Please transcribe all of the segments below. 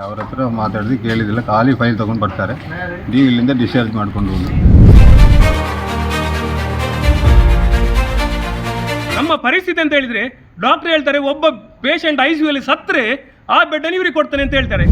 ಅವ್ರ ಹತ್ರ ಮಾತಾಡಿದ್ರೆ ಕೇಳಿದಿಲ್ಲ, ಖಾಲಿ ಫೈಲ್ ತಗೊಂಡು ಬರ್ತಾರೆ. ನೀವು ಇಲ್ಲಿಂದ ಡಿಸ್ಚಾರ್ಜ್ ಮಾಡ್ಕೊಂಡು ಹೋಗಿ. ನಮ್ಮ ಪರಿಸ್ಥಿತಿ ಅಂತ ಹೇಳಿದ್ರೆ ಡಾಕ್ಟರ್ ಹೇಳ್ತಾರೆ ಒಬ್ಬ ಪೇಷಂಟ್ ICU ಅಲ್ಲಿ ಸತ್ತರೆ ಆ ಬೆಡ್ ಇವ್ರಿಗೆ ಕೊಡ್ತಾನೆ ಅಂತ ಹೇಳ್ತಾರೆ.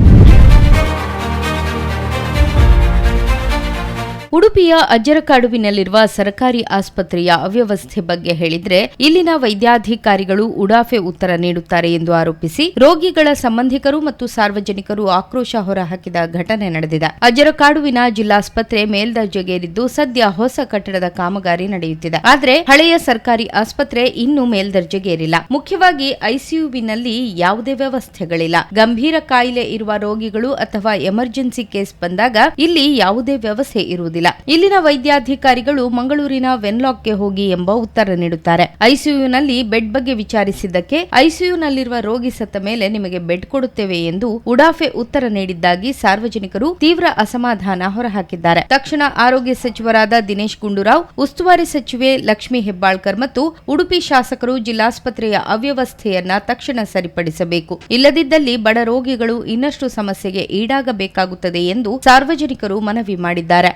ಉಡುಪಿಯ ಅಜ್ಜರಕಾಡುವಿನಲ್ಲಿರುವ ಸರ್ಕಾರಿ ಆಸ್ಪತ್ರೆಯ ಅವ್ಯವಸ್ಥೆ ಬಗ್ಗೆ ಹೇಳಿದ್ರೆ ಇಲ್ಲಿನ ವೈದ್ಯಾಧಿಕಾರಿಗಳು ಉಡಾಫೆ ಉತ್ತರ ನೀಡುತ್ತಾರೆ ಎಂದು ಆರೋಪಿಸಿ ರೋಗಿಗಳ ಸಂಬಂಧಿಕರು ಮತ್ತು ಸಾರ್ವಜನಿಕರು ಆಕ್ರೋಶ ಹೊರಹಾಕಿದ ಘಟನೆ ನಡೆದಿದೆ. ಅಜ್ಜರಕಾಡುವಿನ ಜಿಲ್ಲಾಸ್ಪತ್ರೆ ಮೇಲ್ದರ್ಜೆಗೇರಿದ್ದು ಸದ್ಯ ಹೊಸ ಕಟ್ಟಡದ ಕಾಮಗಾರಿ ನಡೆಯುತ್ತಿದೆ. ಆದರೆ ಹಳೆಯ ಸರ್ಕಾರಿ ಆಸ್ಪತ್ರೆ ಇನ್ನೂ ಮೇಲ್ದರ್ಜೆಗೇರಿಲ್ಲ. ಮುಖ್ಯವಾಗಿ ICUವಿನಲ್ಲಿ ಯಾವುದೇ ವ್ಯವಸ್ಥೆಗಳಿಲ್ಲ. ಗಂಭೀರ ಕಾಯಿಲೆ ಇರುವ ರೋಗಿಗಳು ಅಥವಾ ಎಮರ್ಜೆನ್ಸಿ ಕೇಸ್ ಬಂದಾಗ ಇಲ್ಲಿ ಯಾವುದೇ ವ್ಯವಸ್ಥೆ ಇರುವುದಿಲ್ಲ. ಇಲ್ಲಿನ ವೈದ್ಯಾಧಿಕಾರಿಗಳು ಮಂಗಳೂರಿನ ವೆನ್ಲಾಕ್ಗೆ ಹೋಗಿ ಎಂಬ ಉತ್ತರ ನೀಡುತ್ತಾರೆ. ICUನಲ್ಲಿ ಬೆಡ್ ಬಗ್ಗೆ ವಿಚಾರಿಸಿದ್ದಕ್ಕೆ ICUನಲ್ಲಿರುವ ರೋಗಿ ಸತ್ತ ಮೇಲೆ ನಿಮಗೆ ಬೆಡ್ ಕೊಡುತ್ತೇವೆ ಎಂದು ಉಡಾಫೆ ಉತ್ತರ ನೀಡಿದ್ದಾಗಿ ಸಾರ್ವಜನಿಕರು ತೀವ್ರ ಅಸಮಾಧಾನ ಹೊರಹಾಕಿದ್ದಾರೆ. ತಕ್ಷಣ ಆರೋಗ್ಯ ಸಚಿವರಾದ ದಿನೇಶ್ ಗುಂಡೂರಾವ್, ಉಸ್ತುವಾರಿ ಸಚಿವೆ ಲಕ್ಷ್ಮೀ ಹೆಬ್ಬಾಳ್ಕರ್ ಮತ್ತು ಉಡುಪಿ ಶಾಸಕರು ಜಿಲ್ಲಾಸ್ಪತ್ರೆಯ ಅವ್ಯವಸ್ಥೆಯನ್ನ ತಕ್ಷಣ ಸರಿಪಡಿಸಬೇಕು. ಇಲ್ಲದಿದ್ದಲ್ಲಿ ಬಡ ರೋಗಿಗಳು ಇನ್ನಷ್ಟು ಸಮಸ್ಯೆಗೆ ಈಡಾಗಬೇಕಾಗುತ್ತದೆ ಎಂದು ಸಾರ್ವಜನಿಕರು ಮನವಿ ಮಾಡಿದ್ದಾರೆ.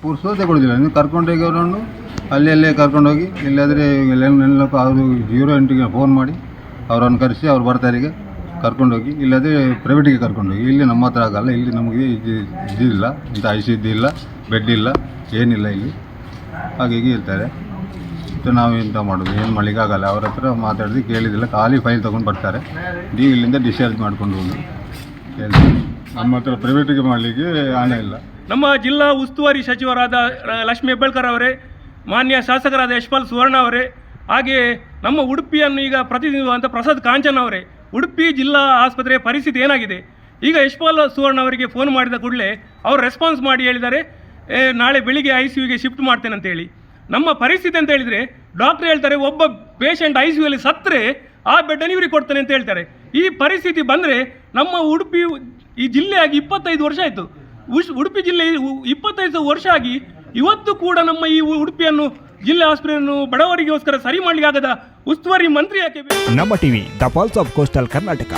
ಪುರ್ಸೋತೆ ಕೊಡೋದಿಲ್ಲ. ನೀವು ಕರ್ಕೊಂಡೋಗಿ ಅವರನ್ನು ಅಲ್ಲೇ ಕರ್ಕೊಂಡೋಗಿ, ಇಲ್ಲಾದರೆ ಅವರು 08ಗೆ ಫೋನ್ ಮಾಡಿ ಅವರನ್ನು ಕರೆಸಿ ಅವ್ರು ಬರ್ತಾರೆ, ಈಗ ಕರ್ಕೊಂಡೋಗಿ. ಇಲ್ಲದೆ ಪ್ರೈವೇಟಿಗೆ ಕರ್ಕೊಂಡೋಗಿ. ಇಲ್ಲಿ ನಮ್ಮ ಹತ್ರ ಆಗಲ್ಲ. ಇಲ್ಲಿ ನಮಗೆ ಇದಿಲ್ಲ, ಇಂಥ ICU ಇಲ್ಲ, ಬೆಡ್ ಇಲ್ಲ, ಏನಿಲ್ಲ ಇಲ್ಲಿ. ಹಾಗಾಗಿ ಇರ್ತಾರೆ. ನಾವು ಎಂತ ಮಾಡೋದು, ಏನು ಮಾಡಲಿಕ್ಕಾಗಲ್ಲ. ಅವ್ರ ಹತ್ರ ಮಾತಾಡಿದ್ರೆ ಕೇಳಿದಿಲ್ಲ, ಖಾಲಿ ಫೈಲ್ ತೊಗೊಂಡು ಬರ್ತಾರೆ. ನೀವು ಇಲ್ಲಿಂದ ಡಿಸ್ಚಾರ್ಜ್ ಮಾಡ್ಕೊಂಡು ಹೋಗಿ ಹೇಳ್ತೀವಿ. ನಮ್ಮ ಹತ್ರ ಪ್ರೈವೇಟಿಗೆ ಮಾಡಲಿಕ್ಕೆ ಹಣ ಇಲ್ಲ. ನಮ್ಮ ಜಿಲ್ಲಾ ಉಸ್ತುವಾರಿ ಸಚಿವರಾದ ಲಕ್ಷ್ಮೀ ಹೆಬ್ಬಾಳ್ಕರ್ ಅವರೇ, ಮಾನ್ಯ ಶಾಸಕರಾದ ಯಶ್ಪಾಲ್ ಸುವರ್ಣ ಅವರೇ, ಹಾಗೆ ನಮ್ಮ ಉಡುಪಿಯನ್ನು ಈಗ ಪ್ರತಿನಿಧಿಸುವಂಥ ಪ್ರಸಾದ್ ಕಾಂಚನ್ ಅವರೇ, ಉಡುಪಿ ಜಿಲ್ಲಾ ಆಸ್ಪತ್ರೆಯ ಪರಿಸ್ಥಿತಿ ಏನಾಗಿದೆ? ಈಗ ಯಶ್ಪಾಲ್ ಸುವರ್ಣ ಅವರಿಗೆ ಫೋನ್ ಮಾಡಿದ ಕೂಡಲೇ ಅವರು ರೆಸ್ಪಾನ್ಸ್ ಮಾಡಿ ಹೇಳಿದ್ದಾರೆ, ನಾಳೆ ಬೆಳಿಗ್ಗೆ ICUಗೆ ಶಿಫ್ಟ್ ಮಾಡ್ತೇನೆ ಅಂತೇಳಿ. ನಮ್ಮ ಪರಿಸ್ಥಿತಿ ಅಂತ ಹೇಳಿದರೆ ಡಾಕ್ಟರ್ ಹೇಳ್ತಾರೆ ಒಬ್ಬ ಪೇಷಂಟ್ ICU ಅಲ್ಲಿ ಸತ್ತರೆ ಆ ಬೆಡ್ ಇವ್ರಿಗೆ ಕೊಡ್ತಾನೆ ಅಂತ ಹೇಳ್ತಾರೆ. ಈ ಪರಿಸ್ಥಿತಿ ಬಂದರೆ ನಮ್ಮ ಉಡುಪಿ ಈ ಜಿಲ್ಲೆಯಾಗಿ 25 ವರ್ಷ ಆಯಿತು. ಉಡುಪಿ ಜಿಲ್ಲೆ 25 ವರ್ಷ ಆಗಿ ಇವತ್ತು ಕೂಡ ನಮ್ಮ ಈ ಉಡುಪಿಯನ್ನು ಜಿಲ್ಲಾ ಆಸ್ಪತ್ರೆಯನ್ನು ಬಡವರಿಗೋಸ್ಕರ ಸರಿ ಮಾಡಲಿಕ್ಕಾಗದ ಉಸ್ತುವಾರಿ ಮಂತ್ರಿ ಯಾಕೆ? ನಮ್ಮ TV the pulse of coastal Karnataka.